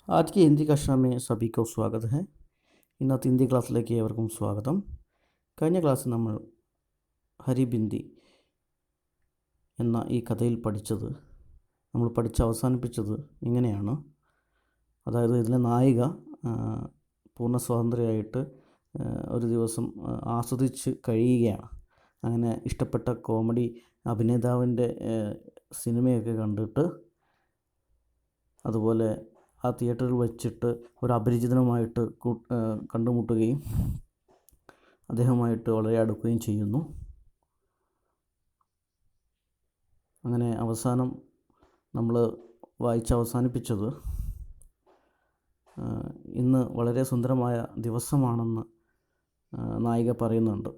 आज की ഹിന്ദി കക്ഷ में सभी को स्वागत है. ഇന്നത്തെ ഹിന്ദി ക്ലാസ്സിലേക്ക് ഏവർക്കും സ്വാഗതം. കഴിഞ്ഞ ക്ലാസ്സിൽ നമ്മൾ ഹരിബിന്ദി എന്ന ഈ കഥയിൽ നമ്മൾ അവസാനിപ്പിച്ചത് ഇങ്ങനെയാണ്. അതായത് ഇതിലെ നായിക പൂർണ്ണ സ്വാതന്ത്ര്യമായിട്ട് ഒരു ദിവസം ആസ്വദിച്ച് കഴിയുകയാണ്. അങ്ങനെ ഇഷ്ടപ്പെട്ട കോമഡി അഭിനേതാവിൻ്റെ സിനിമയൊക്കെ കണ്ടിട്ട് അതുപോലെ ആ തിയേറ്ററിൽ വെച്ചിട്ട് ഒരു അപരിചിതനുമായിട്ട് കണ്ടുമുട്ടുകയും അദ്ദേഹവുമായിട്ട് വളരെ അടുക്കുകയും ചെയ്യുന്നു. അങ്ങനെ അവസാനം നമ്മൾ അവസാനിപ്പിച്ചത് ഇന്ന് വളരെ സുന്ദരമായ ദിവസമാണെന്ന് നായിക പറയുന്നുണ്ട്.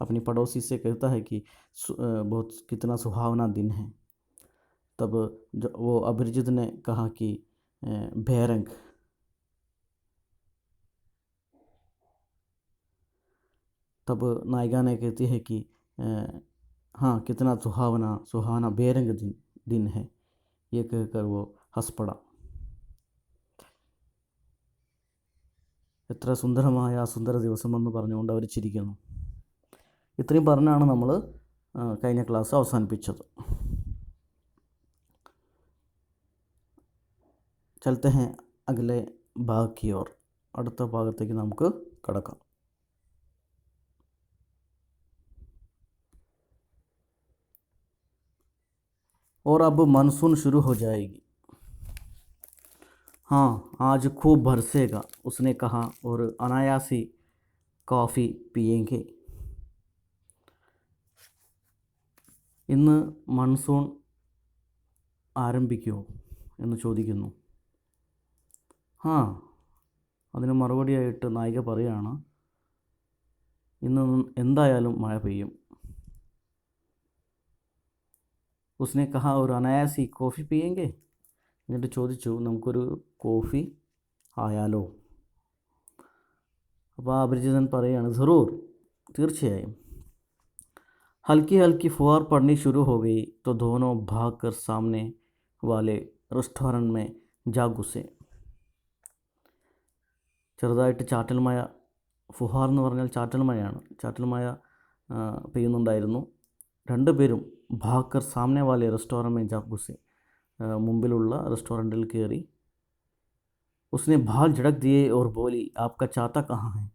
अपनी पड़ोसी से कहता है कि बहुत कितना सुहावना दिन है. तब वो अभिजित ने कहा कि बेरंग. तब नायिका ने कहती है कि हाँ कितना सुहावना बेरंग दिन है. ये कहकर वो हंस पड़ा. എത്ര സുന്ദരമായ ആ സുന്ദര ദിവസമെന്ന് പറഞ്ഞുകൊണ്ട് അവർ ചിരിക്കുന്നു. ഇത്രയും പറഞ്ഞാണ് നമ്മൾ കഴിഞ്ഞ ക്ലാസ് അവസാനിപ്പിച്ചത്. ചലത്തെ ഹേ അഗലെ ഭാഗ് കി ഓർ. അടുത്ത ഭാഗത്തേക്ക് നമുക്ക് കടക്കാം. और अब मानसून शुरू हो जाएगी. हाँ आज खूब बरसेगा उसने कहा और अनायासी कॉफ़ी पिएंगे. ഇന്ന് മൺസൂൺ ആരംഭിക്കുമോ എന്ന് ചോദിക്കുന്നു. ആ അതിന് മറുപടിയായിട്ട് നായിക പറയുകയാണ്, ഇന്ന് എന്തായാലും മഴ പെയ്യും. ഉസ്നെ കഹാ ഒരു അനായാസി കോഫി പിയെങ്കെ. എന്നിട്ട് ചോദിച്ചു, നമുക്കൊരു കോഫി ആയാലോ? അപ്പോൾ ആ അപരിചിതൻ പറയുകയാണ്, ജറൂർ, തീർച്ചയായും. हल्की हल्की फुहार पड़नी शुरू हो गई तो दोनों भाग कर सामने वाले रेस्टोरेंट में जा घुसे. ചെറുതായിട്ട് ചാറ്റൽ മഴ, ഫുഹാർ എന്ന് പറഞ്ഞാൽ ചാറ്റൽ മഴയാണ്. ചാറ്റൽ മഴ പെയ്യുന്നുണ്ടായിരുന്നു. രണ്ടുപേരും ഭാക്കർ സാമനെ വാലെ റെസ്റ്റോറൻറ്റ് മേ ജാ ഘുസെ, മുമ്പിലുള്ള റെസ്റ്റോറൻറ്റിൽ കയറി. ഉസ്നെ ബാൽ ജടക് ദിയേ ഓർ ബോലി ആപ്ക ചാത്ത കഹാ ഹൈ.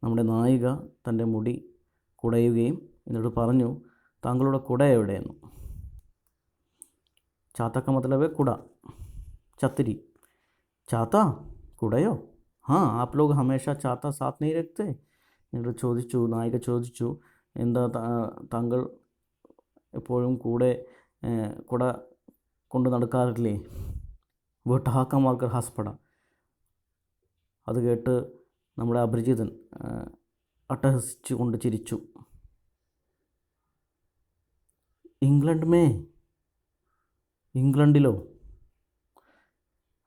നമ്മുടെ നായിക തൻ്റെ മുടി കുടയുകയും എന്നിട്ട് പറഞ്ഞു, താങ്കളുടെ കുട എവിടെയെന്ന്. ചാത്തക്ക മതലബ് കുട, ചത്തിരി. ചാത്ത, കുടയോ? हाँ आप लोग हमेशा चाहता साथ नहीं रखते. എന്നിട്ട് ചോദിച്ചു, നായിക ചോദിച്ചു, എന്താ താങ്കൾ എപ്പോഴും കുട കൊണ്ട് നടക്കാറില്ലേ? വീട്ടാക്കമാർക്ക് ഹസ്പട. അത് കേട്ട് നമ്മുടെ അപരിചിതൻ അട്ടഹസിച്ചു കൊണ്ട് ചിരിച്ചു. ഇംഗ്ലണ്ടിലോ?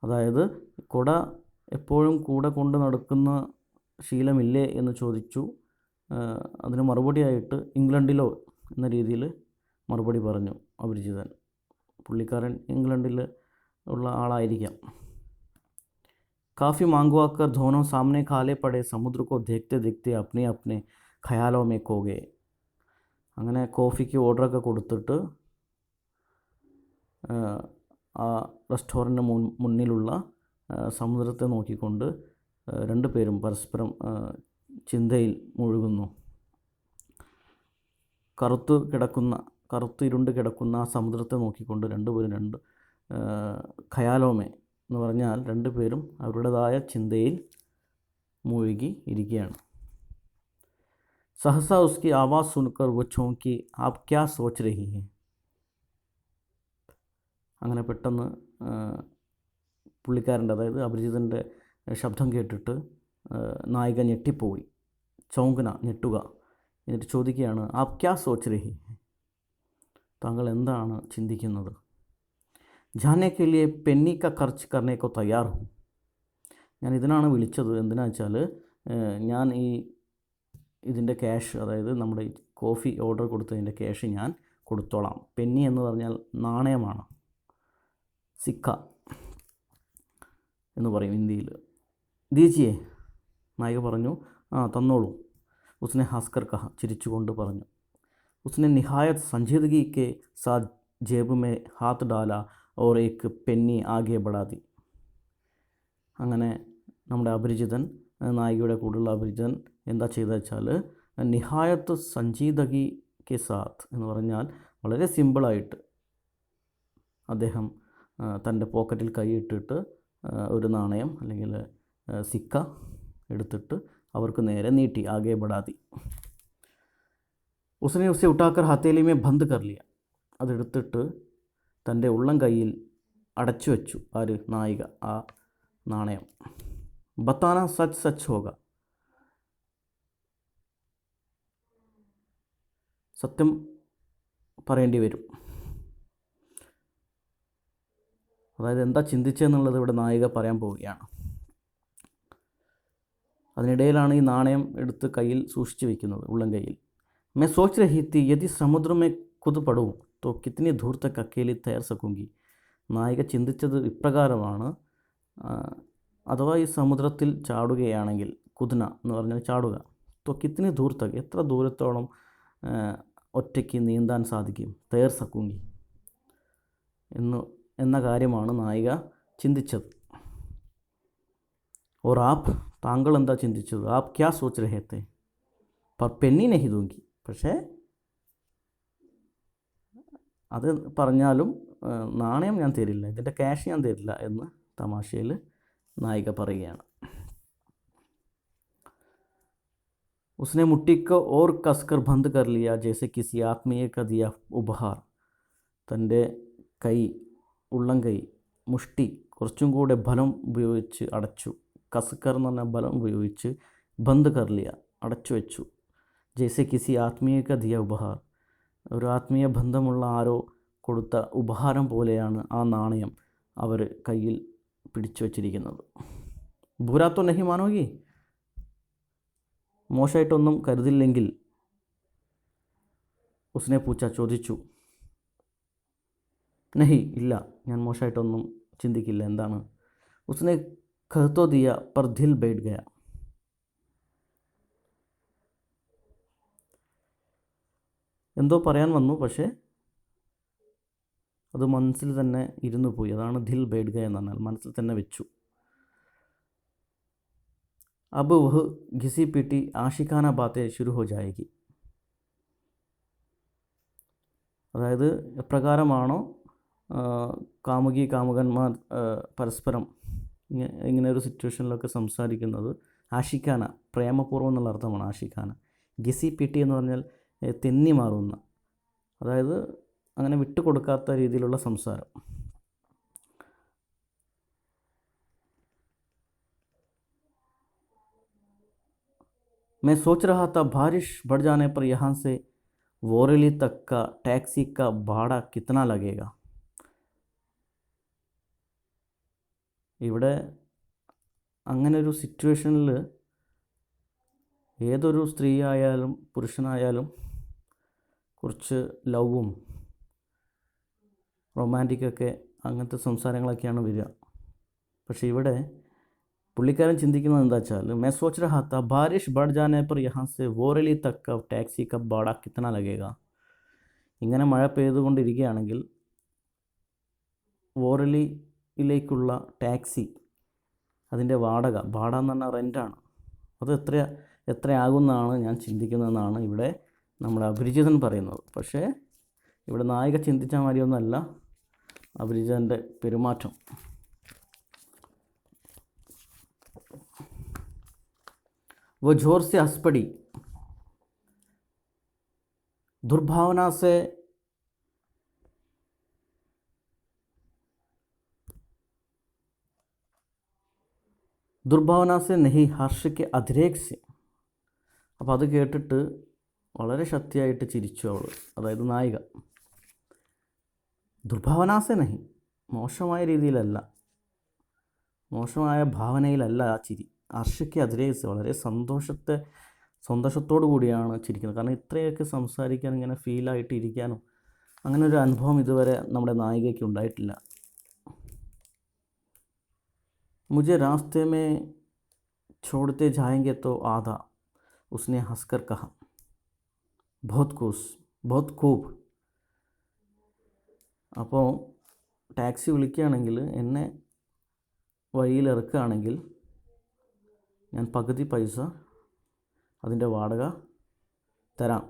അതായത് കുട എപ്പോഴും കൂടെ കൊണ്ട് നടക്കുന്ന ശീലമില്ലേ എന്ന് ചോദിച്ചു. അതിന് മറുപടിയായിട്ട് ഇംഗ്ലണ്ടിലോ എന്ന രീതിയിൽ മറുപടി പറഞ്ഞു അപരിചിതൻ. പുള്ളിക്കാരൻ ഇംഗ്ലണ്ടിൽ ഉള്ള ആളായിരിക്കാം. काफ़ी मांगवाकर दोनों सामने खाले पड़े समुद्र को देखते देखते अपने अपने ഖയാലോ മേ खो गए. അങ്ങനെ കോഫിക്ക് ഓർഡറൊക്കെ കൊടുത്തിട്ട് ആ റെസ്റ്റോറൻറ്റിന് മുന്നിലുള്ള സമുദ്രത്തെ നോക്കിക്കൊണ്ട് രണ്ടുപേരും പരസ്പരം ചിന്തയിൽ മുഴുകുന്നു. കറുത്തിരുണ്ട് കിടക്കുന്ന ആ സമുദ്രത്തെ നോക്കിക്കൊണ്ട് രണ്ടുപേരും ഖയാലോമേ എന്ന് പറഞ്ഞാൽ രണ്ടുപേരും അവരുടേതായ ചിന്തയിൽ മുഴുകി ഇരിക്കുകയാണ്. സഹസ ഉസ്കി ആവാസ് സുൻകർ വോ ചോങ്കി ആപ് ക്യാ സോച്ച് രഹി ഹൈ. അങ്ങനെ പെട്ടെന്ന് പുള്ളിക്കാരൻ്റെ, അതായത് അപരിചിതൻ്റെ ശബ്ദം കേട്ടിട്ട് നായിക ഞെട്ടിപ്പോയി. ചൗങ്കന, ഞെട്ടുക. എന്നിട്ട് ചോദിക്കുകയാണ്, ആപ് ക്യാ സോച്ച് രഹി ഹൈ. താങ്കൾ എന്താണ് ചിന്തിക്കുന്നത്? ജാനെ കെ ലിയെ പെന്നി ക ഖർച്ച് കർനെ കോ തയ്യാർ ഹൂം. ഞാൻ ഇതിനാണ് വിളിച്ചത്. എന്തിനാ വെച്ചാൽ ഞാൻ ഇതിൻ്റെ ക്യാഷ്, അതായത് നമ്മുടെ കോഫി ഓർഡർ കൊടുത്തതിൻ്റെ ക്യാഷ് ഞാൻ കൊടുത്തോളാം. പെന്നി എന്ന് പറഞ്ഞാൽ നാണയമാണ്, സിക്ക. എന്ന് പറയും ഹിന്ദിയിൽ. ദീജിയെ, നായിക പറഞ്ഞു. ആ, തന്നോളൂ. ഉസ്നെ ഹസ്കർ കഹ, ചിരിച്ചുകൊണ്ട് പറഞ്ഞു. ഉസ്നെ നിഹായത്ത് സംജീദഗി കെ സാത്ത് ജേബ് മേ ഹാത്ത് ഡാല ഓർ ഏക്ക് പെന്നി ആകെ ബടാ ദി. അങ്ങനെ നമ്മുടെ അപരിചിതൻ, നായികയുടെ കൂടെയുള്ള അപരിചിതൻ എന്താ ചെയ്തത് വെച്ചാൽ, നിഹായത്ത് സംജീദഗി കെ സാത്ത് എന്ന് പറഞ്ഞാൽ വളരെ സിമ്പിളായിട്ട് അദ്ദേഹം തൻ്റെ പോക്കറ്റിൽ കൈയിട്ടിട്ട് ഒരു നാണയം അല്ലെങ്കിൽ സിക്ക എടുത്തിട്ട് അവർക്ക് നേരെ നീട്ടി. ആകെ ബടാതി. ഉസ്നെ ഉസെ ഉട്ടാക്കർ ഹത്തേലിമേ ബന്ദ് കർ ലിയ. അതെടുത്തിട്ട് തൻ്റെ ഉള്ളം കൈയിൽ അടച്ചു വെച്ചു. ആര്? നായിക. ആ നാണയം. ബത്താന സച്ച് സച്ച് ഹോഗ, സത്യം പറയേണ്ടി വരും. അതായത് എന്താ ചിന്തിച്ചതെന്നുള്ളത് ഇവിടെ നായിക പറയാൻ പോവുകയാണ്. അതിനിടയിലാണ് ഈ നാണയം എടുത്ത് കയ്യിൽ സൂക്ഷിച്ചു വയ്ക്കുന്നത്, ഉള്ളം കയ്യിൽ. मैं सोच रही थी यदि समुद्र में खुद पड़ूं तो कितनी दूर तक अकेली तैर सकूंगी. നായിക ചിന്തിച്ചത് ഇപ്രകാരമാണ്. അഥവാ ഈ സമുദ്രത്തിൽ ചാടുകയാണെങ്കിൽ, കുദ്ന എന്ന് പറഞ്ഞാൽ ചാടുക, തോ കിത്നി ദൂർ തക്, എത്ര ദൂരത്തോളം ഒറ്റയ്ക്ക് നീന്താൻ സാധിക്കും, തേർ സക്കൂങ്കി എന്ന കാര്യമാണ് നായിക ചിന്തിച്ചത്. ഓർ ആപ്പ്, താങ്കൾ എന്താ ചിന്തിച്ചത്? ആപ്പ് ക്യാ സോച്ച് രഹേ തേ പർ പെന്നി നഹി ദൂങ്കി. പക്ഷേ അത് പറഞ്ഞാലും നാണയം ഞാൻ തരില്ല, ഇതിൻ്റെ ക്യാഷ് ഞാൻ തരില്ല എന്ന് തമാശയിൽ നായിക പറയുകയാണ്. उसने मुट्ठी को और कसकर बंद कर लिया जैसे किसी आत्मीय का दिया उपहार. തൻ്റെ കൈ, ഉള്ളം കൈ, മുഷ്ടി കുറച്ചും കൂടെ ബലം ഉപയോഗിച്ച് അടച്ചു. കസ്കർ എന്ന് പറഞ്ഞാൽ ബലം ഉപയോഗിച്ച്, ബന്ദ് കർലിയ അടച്ചു വെച്ചു. ജയ്സെ കിസി ആത്മീയ ക ദിയ ഉപഹാർ, ഒരു ആത്മീയ ബന്ധമുള്ള ആരോ കൊടുത്ത ഉപഹാരം പോലെയാണ് ആ നാണയം അവർ കയ്യിൽ പിടിച്ചു വച്ചിരിക്കുന്നത്. ബുരാത്തോ നഹി മാനോഗി, മോശമായിട്ടൊന്നും കരുതില്ലെങ്കിൽ. ഉസ്നെ പൂച്ച, ചോദിച്ചു. നഹി, ഇല്ല, ഞാൻ മോശമായിട്ടൊന്നും ചിന്തിക്കില്ല. എന്താണ്? ഉസ്നെ ഖത്തോ ദിയ പർ ദിൽ ബൈഠ് ഗയ. എന്തോ പറയാൻ വന്നു, പക്ഷേ അത് മനസ്സിൽ തന്നെ ഇരുന്നു പോയി. അതാണ് ദിൽ ബൈഠ് ഗയ എന്ന് പറഞ്ഞാൽ മനസ്സിൽ തന്നെ വെച്ചു. अब वह घिसी पीटी आशिकाना बातें शुरू हो जाएगी. അതായത് എപ്രകാരമാണോ കാമുകി കാമുകന്മാർ പരസ്പരം ഇങ്ങനെ ഒരു സിറ്റുവേഷനിലൊക്കെ സംസാരിക്കുന്നത്, ആഷിക്കാന പ്രേമപൂർവ്വം എന്നുള്ള അർത്ഥമാണ് ആഷിക്കാന. ഗിസി പിട്ടി എന്ന് പറഞ്ഞാൽ തെന്നി മാറുന്ന, അതായത് അങ്ങനെ വിട്ടുകൊടുക്കാത്ത രീതിയിലുള്ള സംസാരം. मैं सोच रहा था बारिश बढ़ जाने पर यहाँ से वोरेली तक का टैक्सी का भाड़ा कितना लगेगा. ഇവിടെ അങ്ങനെ ഒരു സിറ്റുവേഷനിൽ ഏതൊരു സ്ത്രീ ആയാലും പുരുഷനായാലും കുറച്ച് ലവും റൊമാൻറ്റിക്കൊക്കെ അങ്ങനത്തെ സംസാരങ്ങളൊക്കെയാണ് വരിക. പക്ഷേ ഇവിടെ പുള്ളിക്കാരൻ ചിന്തിക്കുന്നത് എന്താ വെച്ചാൽ, मैं सोच रहा था बारिश बढ़ जाने पर यहाँ से वोरेली तक का टैक्सी का भाड़ा कितना लगेगा. ഇങ്ങനെ മഴ പെയ്തുകൊണ്ടിരിക്കുകയാണെങ്കിൽ വോറലിയിലേക്കുള്ള ടാക്സി, അതിൻ്റെ വാടക എന്ന് പറഞ്ഞാൽ റെൻ്റാണ്, അത് എത്രയാകുമെന്നാണ് ഞാൻ ചിന്തിക്കുന്നതെന്നാണ് ഇവിടെ നമ്മുടെ അപരിചിതൻ പറയുന്നത്. പക്ഷേ ഇവിടെ നായിക ചിന്തിച്ച മാതിരിയൊന്നുമല്ല അപരിചിതൻ്റെ പെരുമാറ്റം. वो जोर से हंस पड़ी. दुर्भावना से नहीं, हर्ष के अतिरेक से. അപ്പോൾ അത് കേട്ടിട്ട് വളരെ ശക്തിയായിട്ട് ചിരിച്ചു അവൾ, അതായത് നായിക. ദുർഭാവനാസെ നഹി, മോശമായ രീതിയിലല്ല, മോശമായ ഭാവനയിലല്ല ആ ചിരി. ഹർഷയ്ക്ക് അതിരേസ്, വളരെ സന്തോഷത്തോടു കൂടിയാണ് ചിരിക്കുന്നത്. കാരണം ഇത്രയൊക്കെ സംസാരിക്കാൻ, ഇങ്ങനെ ഫീലായിട്ട് ഇരിക്കാനോ അങ്ങനെ ഒരു അനുഭവം ഇതുവരെ നമ്മുടെ നായികയ്ക്ക് ഉണ്ടായിട്ടില്ല. मुझे रास्ते में छोड़ते जाएंगे तो आधा, उसने हंसकर कहा। बहुत खुश, बहुत खूब. അപ്പോൾ ടാക്സി വിളിക്കുകയാണെങ്കിൽ എന്നെ വഴിയിൽ ഇറക്കുകയാണെങ്കിൽ ഞാൻ പകുതി പൈസ അതിൻ്റെ വാടക തരാം.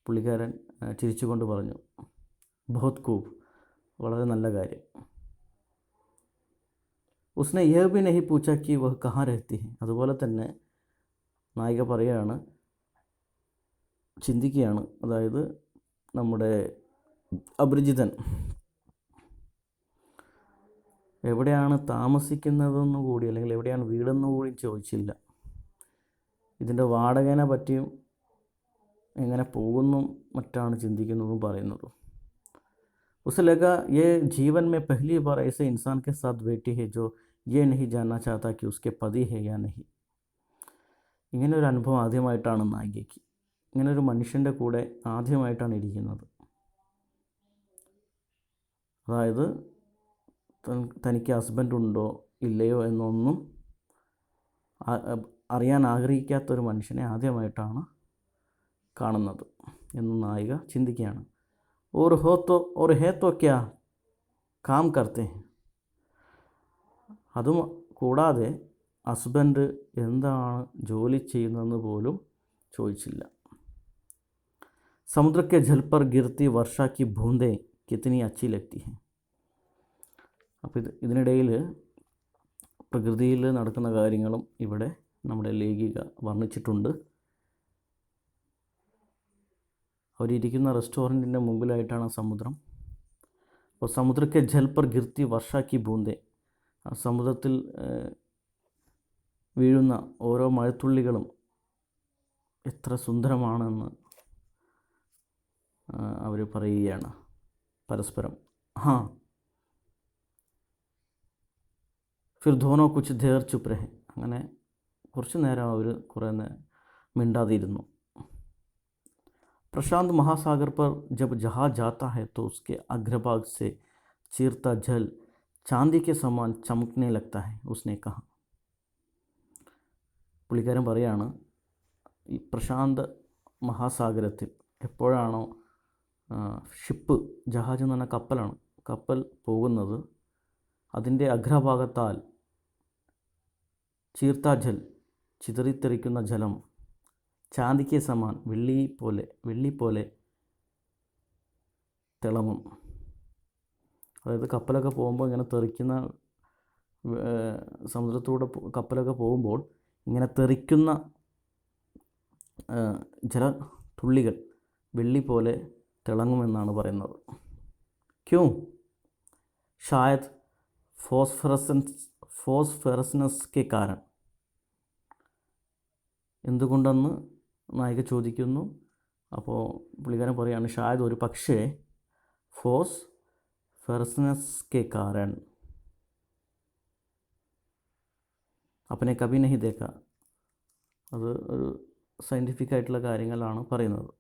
പുള്ളിക്കാരൻ ചിരിച്ചുകൊണ്ട് പറഞ്ഞു. ബഹുത് കൂബ്, വളരെ നല്ല കാര്യം. ഉസ്നെ യഹ് ഭി നഹി പൂച്ച കി വഹ് കഹാ രഹത്തി ഹെ. അതുപോലെ തന്നെ നായിക പറയുകയാണ്, ചിന്തിക്കുകയാണ്, അതായത് നമ്മുടെ അപരിചിതൻ എവിടെയാണ് താമസിക്കുന്നതെന്ന് കൂടി, അല്ലെങ്കിൽ എവിടെയാണ് വീടെന്ന് കൂടി ചോദിച്ചില്ല. ഇതിൻ്റെ വാടകനെ പറ്റിയും എങ്ങനെ പോകുന്നു മറ്റാണ് ചിന്തിക്കുന്നതും പറയുന്നതും. उसे लगा ये जीवन में पहली बार ऐसे इंसान के साथ बैठी है जो ये नहीं जानना चाहता कि उसके पति है या नहीं. ഇങ്ങനെ ഒരു അനുഭവം ആദ്യമായിട്ടാണ് നായികയ്ക്ക്. ഇങ്ങനെ ഒരു മനുഷ്യൻ്റെ കൂടെ ആദ്യമായിട്ടാണ് ഇരിക്കുന്നത്. അതായത് തനിക്ക് ഹസ്ബൻഡ് ഉണ്ടോ ഇല്ലയോ എന്നൊന്നും അറിയാൻ ആഗ്രഹിക്കാത്തൊരു മനുഷ്യനെ ആദ്യമായിട്ടാണ് കാണുന്നത് എന്ന് നായിക ചിന്തിക്കുകയാണ്. और है तो क्या काम करते हैं. അതും കൂടാതെ ഹസ്ബൻഡ് എന്താണ് ജോലി ചെയ്യുന്നതെന്ന് പോലും ചോദിച്ചില്ല. സമുദ്ര കെ ജൽ പർ ഗിർത്തി വർഷ കി ബൂന്ദേ കിतनी अच्छी लगती है. അപ്പോൾ ഇതിനിടയിൽ പ്രകൃതിയിൽ നടക്കുന്ന കാര്യങ്ങളും ഇവിടെ നമ്മുടെ ലേഖിക വർണ്ണിച്ചിട്ടുണ്ട്. അവരിയ്ക്കുന്ന റെസ്റ്റോറൻറ്റിൻ്റെ മുമ്പിലായിട്ടാണ് സമുദ്രം. അപ്പോൾ സമുദ്രക്കെ ജൽ പർ ഗിർത്തി വർഷാക്കി ബൂന്ദേ, ആ സമുദ്രത്തിൽ വീഴുന്ന ഓരോ മഴത്തുള്ളികളും എത്ര സുന്ദരമാണെന്ന് അവർ പറയുകയാണ് പരസ്പരം. ഹാ ഫിർ ധോനോ കുച്ച് ദേർ ചുപ് രഹെ. അങ്ങനെ കുറച്ച് നേരം അവർ കുറേ മിണ്ടാതിരുന്നു. प्रशांत महासागर पर जब जहाज जाता है तो उसके अग्रभाग से चीरता जल चांदी के समान चमकने लगता है, उसने कहा. പുള്ളിക്കാരൻ പറയാണ്, ഈ പ്രശാന്ത മഹാസാഗരത്തിൽ എപ്പോഴാണോ ഷിപ്പ്, ജഹാജ് എന്ന് പറഞ്ഞാൽ കപ്പലാണ്, കപ്പൽ പോകുന്നത്, അതിൻ്റെ അഗ്രഭാഗത്താൽ ചീർത്ത ജൽ, ചിതറിത്തെറിക്കുന്ന ജലം, ചാന്ദിക്ക് സമാൻ, വെള്ളി പോലെ തിളങ്ങും. അതായത് കപ്പലൊക്കെ പോകുമ്പോൾ ഇങ്ങനെ തെറിക്കുന്ന, സമുദ്രത്തിലൂടെ കപ്പലൊക്കെ പോകുമ്പോൾ ഇങ്ങനെ തെറിക്കുന്ന ജലത്തുള്ളികൾ വെള്ളി പോലെ തിളങ്ങുമെന്നാണ് പറയുന്നത്. ക്യൂ ഷായത് ഫോസ്ഫറസ്നസ് കെ കാരണം. എന്തുകൊണ്ടെന്ന് നായിക ചോദിക്കുന്നു. അപ്പോൾ പുള്ളിക്കാരൻ പറയുകയാണ്, ഷായത് ഒരു പക്ഷേ ഫോസ്ഫറസ്നസ് കെ കാരൻ അപ്പനെ കബി നഹി ദേഖ. അത് ഒരു സയൻറ്റിഫിക് ആയിട്ടുള്ള കാര്യങ്ങളാണ് പറയുന്നത്,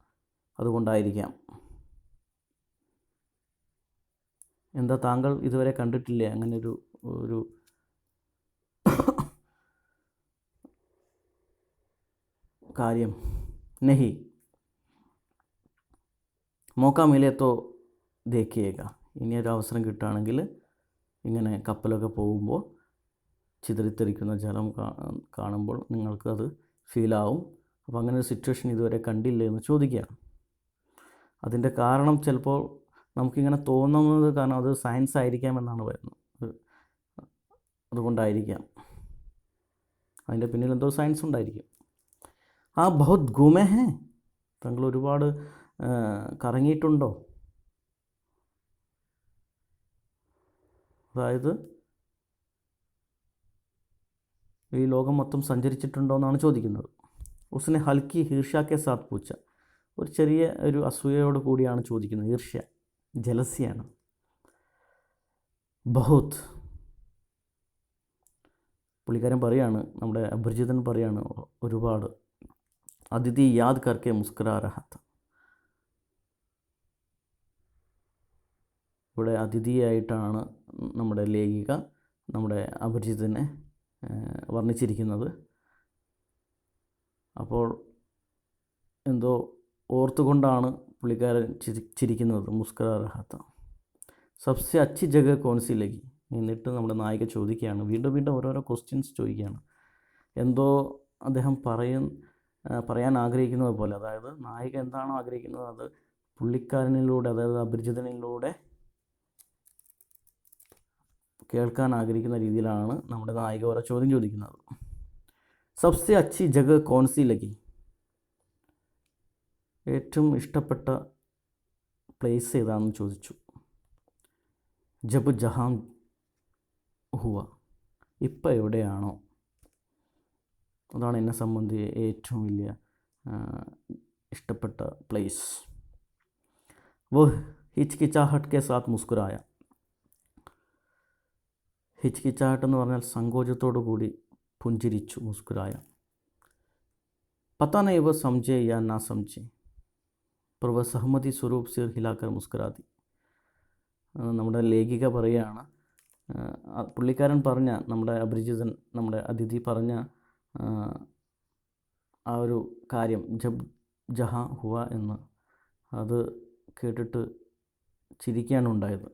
അതുകൊണ്ടായിരിക്കാം. എന്താ താങ്കൾ ഇതുവരെ കണ്ടിട്ടില്ലേ അങ്ങനെ ഒരു കാര്യം? നഹി, മോക്ക മിലെ തോ ദേഖിയേഗ. ഇനി ഒരു അവസരം കിട്ടുകയാണെങ്കിൽ ഇങ്ങനെ കപ്പലൊക്കെ പോകുമ്പോൾ ചിതറിത്തെറിക്കുന്ന ജലം കാണുമ്പോൾ നിങ്ങൾക്ക് അത് ഫീലാവും. അപ്പോൾ അങ്ങനെ ഒരു സിറ്റുവേഷൻ ഇതുവരെ കണ്ടില്ലേ എന്ന് ചോദിക്കുകയാണ്. അതിൻ്റെ കാരണം ചിലപ്പോൾ നമുക്കിങ്ങനെ തോന്നുന്നത് കാരണം അത് സയൻസ് ആയിരിക്കാമെന്നാണ് പറയുന്നത്. അതുകൊണ്ടായിരിക്കാം, അതിൻ്റെ പിന്നിൽ എന്തോ സയൻസ് ഉണ്ടായിരിക്കും. ആ ബഹുത് ഗുമേ ഹേ, താങ്കൾ ഒരുപാട് കറങ്ങിയിട്ടുണ്ടോ? അതായത് ഈ ലോകം മൊത്തം സഞ്ചരിച്ചിട്ടുണ്ടോ എന്നാണ് ചോദിക്കുന്നത്. ഉസ്നെ ഹൽക്കി ഈർഷ്യാക്കെ സാത്ത് പൂച്ച. ഒരു ചെറിയ ഒരു അസൂയയോട് കൂടിയാണ് ചോദിക്കുന്നത്. ഈർഷ്യ, ജലസിയാണ്. ബഹുത്, പുള്ളിക്കാരൻ പറയാണ്, നമ്മുടെ അപരിചിതൻ പറയാണ്, ഒരുപാട്. അതിഥി യാദ് കർക്കെ മുസ്കുരാ രഹാ താ. ഇവിടെ അതിഥിയായിട്ടാണ് നമ്മുടെ ലേഖിക നമ്മുടെ അപരിചിതനെ വർണ്ണിച്ചിരിക്കുന്നത്. അപ്പോൾ എന്തോ ഓർത്തുകൊണ്ടാണ് പുള്ളിക്കാരൻ ചിരിക്കുന്നത്. മുസ്കുരാ രഹാ താ. സബ്സെ അച്ചി ജഗ കോൺസി ലഗി. എന്നിട്ട് നമ്മുടെ നായിക ചോദിക്കുകയാണ്, വീണ്ടും വീണ്ടും ഓരോരോ ക്വസ്റ്റ്യൻസ് ചോദിക്കുകയാണ്. എന്തോ അദ്ദേഹം പറയാൻ ആഗ്രഹിക്കുന്നത് പോലെ, അതായത് നായിക എന്താണോ ആഗ്രഹിക്കുന്നത് അത് പുള്ളിക്കാരനിലൂടെ, അതായത് അപരിചിതനിലൂടെ കേൾക്കാൻ ആഗ്രഹിക്കുന്ന രീതിയിലാണ് നമ്മുടെ നായിക ഓരോ ചോദ്യം ചോദിക്കുന്നത്. സബ്സെ അച്ചി ജഗ കോൺസി ലഗി. ഏറ്റവും ഇഷ്ടപ്പെട്ട പ്ലേസ് ഏതാണെന്ന് ചോദിച്ചു. ജബ് ജഹാൻ ഹുവ. ഇപ്പം എവിടെയാണോ അതാണ് എന്നെ സംബന്ധിച്ച് ഏറ്റവും വലിയ ഇഷ്ടപ്പെട്ട പ്ലേസ്. वो हिचकिचाहट के साथ मुस्कुराया. ഹിച്കിച്ചാഹട്ട് എന്ന് പറഞ്ഞാൽ സങ്കോചത്തോടു കൂടി പുഞ്ചിരിച്ചു. മുസ്കുരായ. പത്താ നഹീ വോ സമझे या ना समझे पर वह सहमति स्वरूप सिर हिलाकर मुस्कुरा दी. നമ്മുടെ ലേഖിക പറയുകയാണ്, പുള്ളിക്കാരൻ പറഞ്ഞ, നമ്മുടെ അപരിചിതൻ, നമ്മുടെ അതിഥി പറഞ്ഞ ആ ഒരു കാര്യം ജബ് ജഹാ ഹുവ എന്ന്, അത് കേട്ടിട്ട് ചിരിക്കുകയാണ് ഉണ്ടായത്.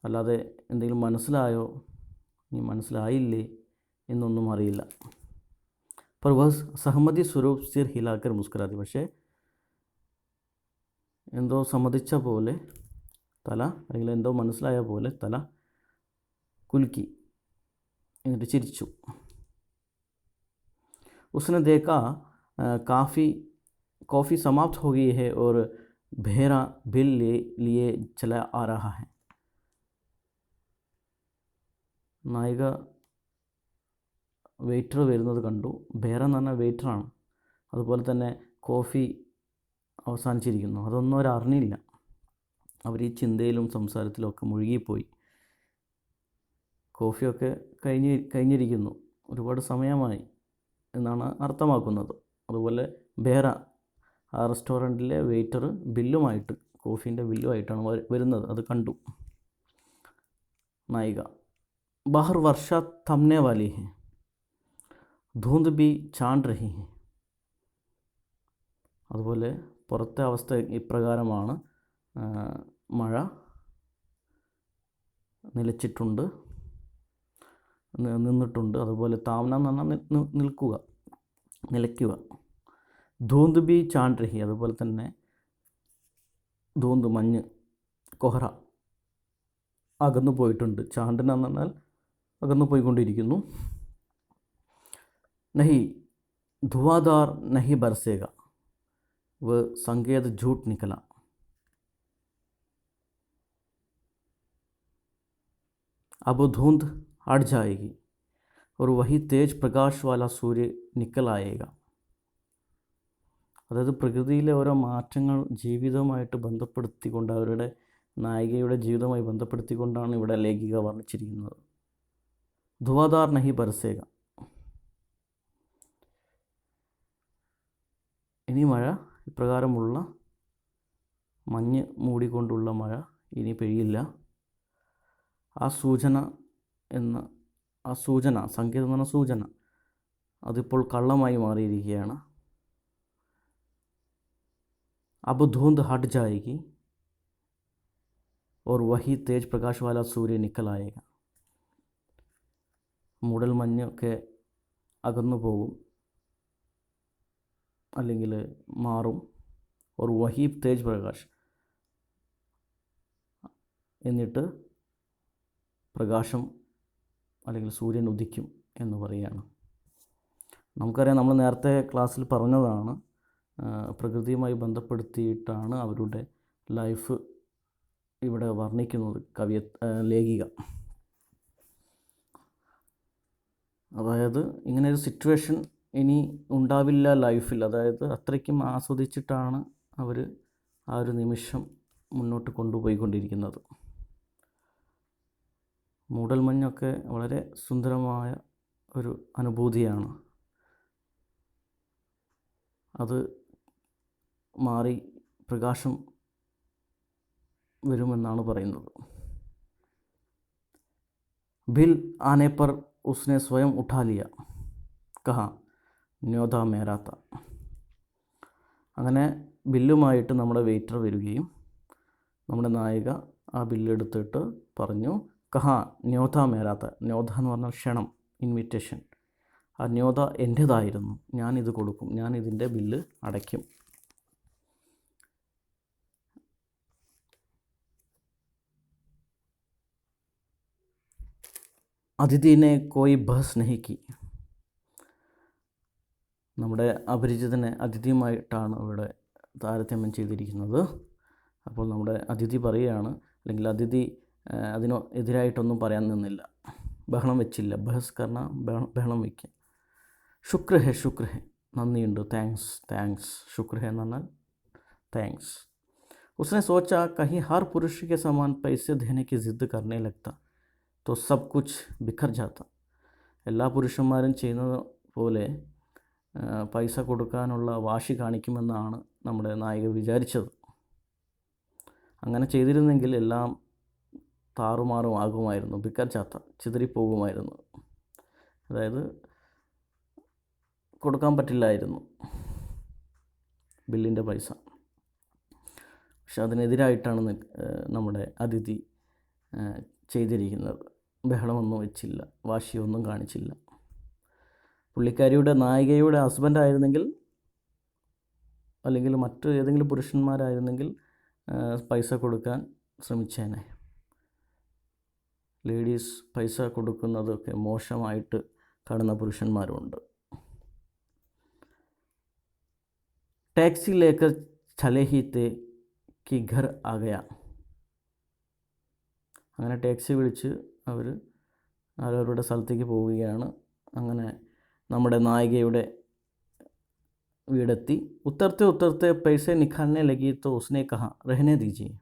അല്ലാതെ എന്തെങ്കിലും മനസ്സിലായോ ഇനി മനസ്സിലായില്ലേ എന്നൊന്നും അറിയില്ല. पर वह सहमति स्वरूप सिर हिलाकर मुस्कुरा दी. പക്ഷേ എന്തോ സമ്മതിച്ച പോലെ തല, അല്ലെങ്കിൽ എന്തോ മനസ്സിലായ പോലെ തല കുലുക്കി, എന്നിട്ട് ചിരിച്ചു. उसने देखा कॉफ़ी समाप्त हो गई है और भेरा बिल लिए चला आ रहा है. നായിക വെയിറ്റർ വരുന്നത് കണ്ടു. ഭേര എന്ന് പറഞ്ഞാൽ വെയിറ്ററാണ്. അതുപോലെ തന്നെ കോഫി അവസാനിച്ചിരിക്കുന്നു. അതൊന്നും അവർ അറിഞ്ഞില്ല. അവർ ഈ ചിന്തയിലും സംസാരത്തിലും ഒക്കെ മുഴുകിപ്പോയി. കോഫിയൊക്കെ കഴിഞ്ഞിരിക്കുന്നു, ഒരുപാട് സമയമായി എന്നാണ് അർത്ഥമാക്കുന്നത്. അതുപോലെ ബേറ, ആ റെസ്റ്റോറൻറ്റിലെ വെയിറ്റർ ബില്ലുമായിട്ട്, കോഫീൻ്റെ ബില്ലുമായിട്ടാണ് വരുന്നത്. അത് കണ്ടു നായിക. ബാഹർ വർഷ തംനെ വാലി ഹെ, ധൂന്ത് ബി ചാണ്ട് രഹി ഹെ. അതുപോലെ പുറത്തെ അവസ്ഥ ഇപ്രകാരമാണ്. മഴ നിന്നിട്ടുണ്ട്. അതുപോലെ താവന എന്ന് പറഞ്ഞാൽ നിലയ്ക്കുക. ധൂന്ത് ബി ചാണ്ട് രഹി, അതുപോലെ തന്നെ ധൂന്ത് മഞ്ഞ്, കൊഹറ അകന്നു പോയിട്ടുണ്ട്. ചാണ്ടിന എന്ന് പറഞ്ഞാൽ അകന്നു പോയിക്കൊണ്ടിരിക്കുന്നു. നഹി ധുവാധാർ നഹി ബർസേഗ, വ സംകേത് झूठ निकला. अब धुंध हट जाएगी और वही तेज प्रकाश वाला सूर्य निकल आएगा. അതായത് പ്രകൃതിയിലെ ഓരോ മാറ്റങ്ങൾ ജീവിതവുമായിട്ട് ബന്ധപ്പെടുത്തിക്കൊണ്ട്, അവരുടെ നായികയുടെ ജീവിതവുമായി ബന്ധപ്പെടുത്തിക്കൊണ്ടാണ് ഇവിടെ ലേഖിക വർണ്ണിച്ചിരിക്കുന്നത്. ധുവാധാർ നഹി ബർസേഗ. ഇനി മഴ, ഇപ്രകാരമുള്ള മഞ്ഞ് മൂടിക്കൊണ്ടുള്ള മഴ ഇനി പെയ്യില്ല. ആ സൂചന, സംഗീതം എന്ന് പറഞ്ഞ സൂചന, അതിപ്പോൾ കള്ളമായി മാറിയിരിക്കുകയാണ്. अब धुंध हट जाएगी और वही तेज प्रकाश वाला सूर्य निकल आएगा. മൂടൽ മഞ്ഞൊക്കെ അകന്നു പോകും, അല്ലെങ്കിൽ മാറും. और वही तेज प्रकाश, എന്നിട്ട് പ്രകാശം അല്ലെങ്കിൽ സൂര്യൻ ഉദിക്കും എന്ന് പറയുകയാണ്. നമുക്കറിയാം, നമ്മൾ നേരത്തെ ക്ലാസ്സിൽ പറഞ്ഞതാണ്, പ്രകൃതിയുമായി ബന്ധപ്പെടുത്തിയിട്ടാണ് അവരുടെ ലൈഫ് ഇവിടെ വർണ്ണിക്കുന്നത് ലേഖിക. അതായത് ഇങ്ങനെയൊരു സിറ്റുവേഷൻ ഇനി ഉണ്ടാവില്ല ലൈഫിൽ. അതായത് അത്രയ്ക്കും ആസ്വദിച്ചിട്ടാണ് അവർ ആ ഒരു നിമിഷം മുന്നോട്ട് കൊണ്ടുപോയിക്കൊണ്ടിരിക്കുന്നത്. മൂടൽമഞ്ഞൊക്കെ വളരെ സുന്ദരമായ ഒരു അനുഭൂതിയാണ്. അത് മാറി പ്രകാശം വരുമെന്നാണ് പറയുന്നത്. बिल आने पर उसने स्वयं उठा लिया, कहा न्योता मेरा था. അങ്ങനെ ബില്ലുമായിട്ട് നമ്മുടെ വെയിറ്റർ വരികയും നമ്മുടെ നായിക ആ ബില്ലെടുത്തിട്ട് പറഞ്ഞു, കഹാ ന്യോത മേരാത്ത. ന്യോത എന്ന് പറഞ്ഞാൽ ക്ഷണം, ഇൻവിറ്റേഷൻ. ആ ന്യോത എൻ്റേതായിരുന്നു, ഞാനിത് കൊടുക്കും, ഞാനിതിൻ്റെ ബില്ല് അടയ്ക്കും. അതിഥിനെ കോയി ബഹസ് നഹി കി. നമ്മുടെ അപരിചിതനെ അതിഥിയുമായിട്ടാണ് ഇവിടെ താരതമ്യം ചെയ്തിരിക്കുന്നത്. അപ്പോൾ നമ്മുടെ അതിഥി പറയുകയാണ്, അല്ലെങ്കിൽ അതിഥി അതിന് എതിരായിട്ടൊന്നും പറയാൻ നിന്നില്ല, ബഹളം വെച്ചില്ല. ബഹസ് കർണ ബഹളം വയ്ക്കുക. ശുക്ർ ഹെ, ശുക്ർ ഹെ, നന്ദിയുണ്ട്, താങ്ക്സ്, താങ്ക്സ്. ശുക്ർ ഹെ എന്ന് പറഞ്ഞാൽ താങ്ക്സ്. उसने सोचा कहीं हर पुरुष के समान पैसे देने की जिद करने लगता तो सब कुछ बिखर जाता. എല്ലാ പുരുഷന്മാരും ചെയ്യുന്നത് പോലെ പൈസ കൊടുക്കാനുള്ള വാശി കാണിക്കുമെന്നാണ് നമ്മുടെ നായിക വിചാരിച്ചത്. അങ്ങനെ ചെയ്തിരുന്നെങ്കിൽ എല്ലാം താറുമാറും ആകുമായിരുന്നു. ബിക്കർ ചാത്ത, ചിതറിപ്പോകുമായിരുന്നു. അതായത് കൊടുക്കാൻ പറ്റില്ലായിരുന്നു ബില്ലിൻ്റെ പൈസ. പക്ഷെ അതിനെതിരായിട്ടാണ് നമ്മുടെ അതിഥി ചെയ്തിരിക്കുന്നത്. ബഹളമൊന്നും വെച്ചില്ല, വാശിയൊന്നും കാണിച്ചില്ല. പുള്ളിക്കാരിയുടെ നായികയുടെ ഹസ്ബൻഡായിരുന്നെങ്കിൽ, അല്ലെങ്കിൽ മറ്റ് ഏതെങ്കിലും പുരുഷന്മാരായിരുന്നെങ്കിൽ പൈസ കൊടുക്കാൻ ശ്രമിച്ചേനെ. ലേഡീസ് പൈസ കൊടുക്കുന്നതൊക്കെ മോശമായിട്ട് കാണുന്ന പുരുഷന്മാരുമുണ്ട്. ടാക്സി ലേക്കർ ചലേ ഹി തേ കി ഘർ ആ ഗയാ. അങ്ങനെ ടാക്സി വിളിച്ച് അവർ അവരവരുടെ സ്ഥലത്തേക്ക് പോവുകയാണ്. അങ്ങനെ നമ്മുടെ നായികയുടെ വീടെത്തി. ഉത്തർത്തെ ഉത്തർത്തെ പൈസ നിക്കാൽനെ ലഗി തോ ഉസ്നെ കഹാ രഹനെ ദീജിയെ.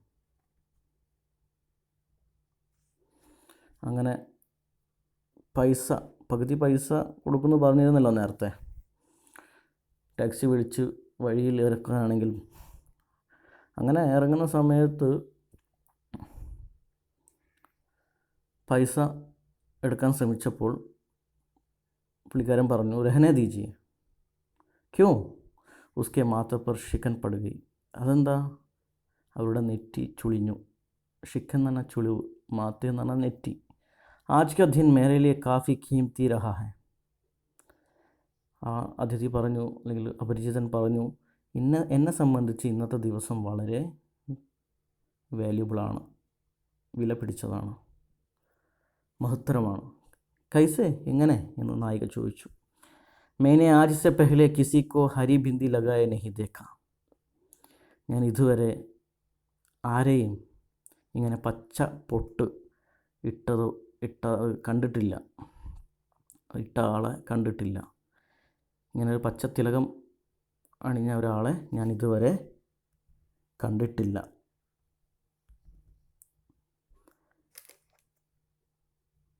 അങ്ങനെ പകുതി പൈസ കൊടുക്കുമെന്ന് പറഞ്ഞിരുന്നല്ലോ നേരത്തെ. ടാക്സി വിളിച്ച് വഴിയിൽ ഇറക്കുകയാണെങ്കിൽ, അങ്ങനെ ഇറങ്ങുന്ന സമയത്ത് പൈസ എടുക്കാൻ ശ്രമിച്ചപ്പോൾ പുള്ളിക്കാരൻ പറഞ്ഞു, രഹനെ ദീജിയെ. ക്യോ? ഉസ്കെ മാത്ത പർ ഷിക്കൻ പടുകി. അതെന്താ? അവരുടെ നെറ്റി ചുളിഞ്ഞു. ഷിക്കൻ എന്ന് പറഞ്ഞാൽ ചുളിവ്, മാത്ത എന്ന് പറഞ്ഞാൽ നെറ്റി. ആജ് കാ ദിൻ മേരെ ലിയെ കാഫി ഖീമത്തി രഹാ ഹൈ. ആ അതിഥി പറഞ്ഞു, അല്ലെങ്കിൽ അപരിചിതൻ പറഞ്ഞു, എന്നെ സംബന്ധിച്ച് ഇന്നത്തെ ദിവസം വളരെ വാല്യുബിളാണ്, വില പിടിച്ചതാണ്, മഹത്തരമാണ്. കൈസേ, എങ്ങനെ എന്ന് നായിക ചോദിച്ചു. मैंने आज से पहले किसी को हरी बिंदी लगाए नहीं देखा. ഞാൻ ഇതുവരെ ആരെയും ഇങ്ങനെ പച്ച പൊട്ട് കണ്ടിട്ടില്ല, ഇട്ട ആളെ കണ്ടിട്ടില്ല. ഇങ്ങനെ ഒരു പച്ച തിലകം അണിഞ്ഞ ഒരാളെ ഞാൻ ഇതുവരെ കണ്ടിട്ടില്ല.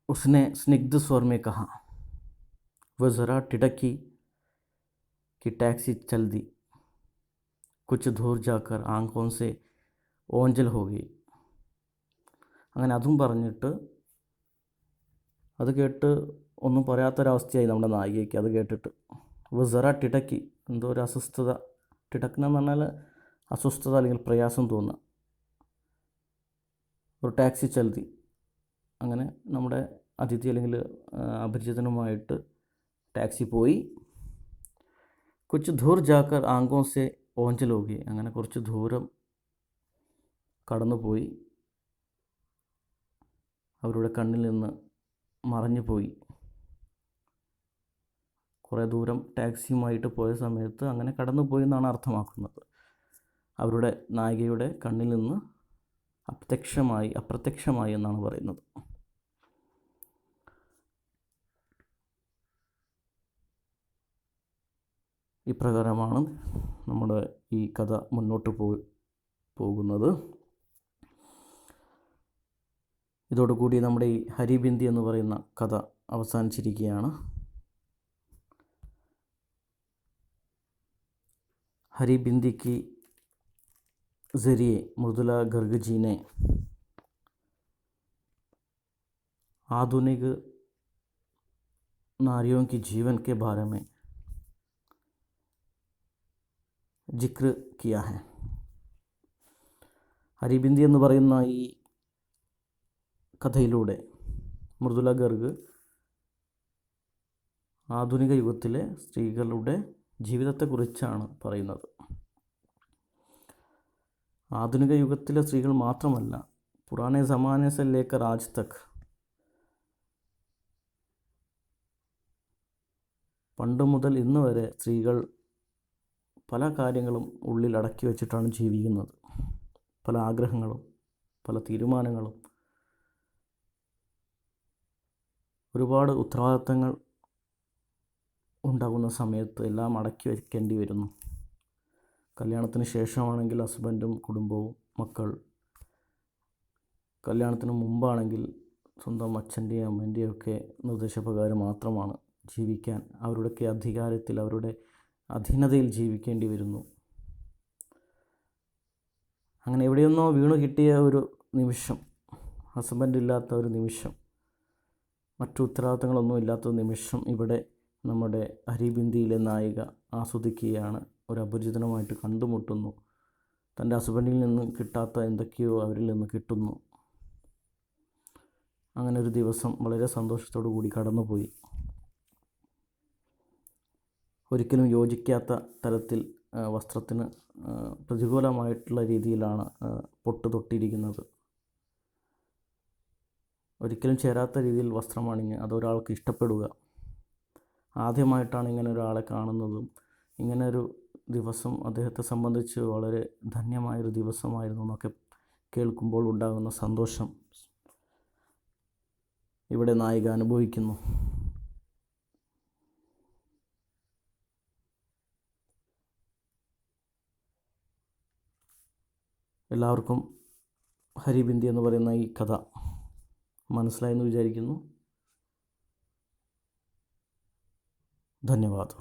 उसने स्निग्ध स्वर में कहा. वह ज़रा टिटकी कि टैक्सी चल दी. कुछ दूर जाकर आंखों से ओंजल हो गई. അങ്ങനെ അതും പറഞ്ഞിട്ട്, അത് കേട്ട് ഒന്നും പറയാത്തൊരവസ്ഥയായി നമ്മുടെ നായികയ്ക്ക്. അത് കേട്ടിട്ട് വസറ ടിടക്കി, എന്തോ ഒരു അസ്വസ്ഥത. ടിടക്കണമെന്ന് പറഞ്ഞാൽ അസ്വസ്ഥത അല്ലെങ്കിൽ പ്രയാസം തോന്നുക. ഒരു ടാക്സി ചൽതി. അങ്ങനെ നമ്മുടെ അതിഥി അല്ലെങ്കിൽ അപരിചിതനുമായിട്ട് ടാക്സി പോയി. കുച്ച് ദൂർ ജാക്കർ ആങ്കോ സെ ഓഞ്ചൽ ഹോഗി. അങ്ങനെ കുറച്ച് ദൂരം കടന്നുപോയി, അവരുടെ കണ്ണിൽ നിന്ന് മറഞ്ഞു പോയി. കുറേ ദൂരം ടാക്സിയുമായിട്ട് പോയ സമയത്ത് അങ്ങനെ കടന്നുപോയി എന്നാണ് അർത്ഥമാക്കുന്നത്. അവരുടെ നായികയുടെ കണ്ണിൽ നിന്ന് അപ്രത്യക്ഷമായി എന്നാണ് പറയുന്നത്. ഇപ്രകാരമാണ് നമ്മുടെ ഈ കഥ മുന്നോട്ട് പോകുന്നത്. ഇതോടുകൂടി നമ്മുടെ ഈ ഹരിബിന്ദി എന്ന് പറയുന്ന കഥ അവസാനിച്ചിരിക്കുകയാണ്. हरिबिंदी के ज़रिए मृदुला गर्ग जी ने आधुनिक नारियों की जीवन के बारे में जिक्र किया है. ഹരിബിന്ദി എന്ന് പറയുന്ന ഈ കഥയിലൂടെ മൃദുല ഗർഗ് ആധുനിക യുഗത്തിലെ സ്ത്രീകളുടെ ജീവിതത്തെക്കുറിച്ചാണ് പറയുന്നത്. ആധുനിക യുഗത്തിലെ സ്ത്രീകൾ മാത്രമല്ല, പുരാനെ സമാനെ സെ ലേക്കർ ആജ് തക്, പണ്ട് മുതൽ ഇന്ന് വരെ സ്ത്രീകൾ പല കാര്യങ്ങളും ഉള്ളിൽ അടക്കി വെച്ചിട്ടാണ് ജീവിക്കുന്നത്. പല ആഗ്രഹങ്ങളും പല തീരുമാനങ്ങളും, ഒരുപാട് ഉത്തരവാദിത്തങ്ങൾ ഉണ്ടാകുന്ന സമയത്ത് എല്ലാം അടക്കി വയ്ക്കേണ്ടി വരുന്നു. കല്യാണത്തിന് ശേഷമാണെങ്കിൽ ഹസ്ബൻഡും കുടുംബവും മക്കൾ, കല്യാണത്തിന് മുമ്പാണെങ്കിൽ സ്വന്തം അച്ഛൻ്റെയും അമ്മേൻ്റെയും ഒക്കെ നിർദ്ദേശപ്രകാരം മാത്രമാണ് ജീവിക്കാൻ, അവരുടെയൊക്കെ അധികാരത്തിൽ, അവരുടെ അധീനതയിൽ ജീവിക്കേണ്ടി വരുന്നു. അങ്ങനെ എവിടെയൊന്നോ വീണു കിട്ടിയ ഒരു നിമിഷം, ഹസ്ബൻഡ് ഇല്ലാത്ത ഒരു നിമിഷം, മറ്റു ഉത്തരവാദിത്തങ്ങളൊന്നും ഇല്ലാത്ത നിമിഷം ഇവിടെ നമ്മുടെ ഹരിബിന്ദിയിലെ നായിക ആസ്വദിക്കുകയാണ്. ഒരു അപരിചിതനുമായിട്ട് കണ്ടുമുട്ടുന്നു. തൻ്റെ ഹസ്ബൻഡിൽ നിന്ന് കിട്ടാത്ത എന്തൊക്കെയോ അവരിൽ നിന്ന് കിട്ടുന്നു. അങ്ങനെ ഒരു ദിവസം വളരെ സന്തോഷത്തോടു കൂടി കടന്നുപോയി. ഒരിക്കലും യോജിക്കാത്ത തരത്തിൽ വസ്ത്രത്തിന് പ്രതികൂലമായിട്ടുള്ള രീതിയിലാണ് പൊട്ട് തൊട്ടിരിക്കുന്നത്. ഒരിക്കലും ചേരാത്ത രീതിയിൽ വസ്ത്രമണിഞ്ഞ് അതൊരാൾക്ക് ഇഷ്ടപ്പെടുക, ആദ്യമായിട്ടാണ് ഇങ്ങനെ ഒരാളെ കാണുന്നതും, ഇങ്ങനൊരു ദിവസം അദ്ദേഹത്തെ സംബന്ധിച്ച് വളരെ ധന്യമായൊരു ദിവസമായിരുന്നു എന്നൊക്കെ കേൾക്കുമ്പോൾ ഉണ്ടാകുന്ന സന്തോഷം ഇവിടെ നായിക അനുഭവിക്കുന്നു. എല്ലാവർക്കും ഹരിബിന്ദി എന്ന് പറയുന്ന ഈ കഥ മനസ്സിലായെന്ന് വിചാരിക്കുന്നു. ധന്യവാദം.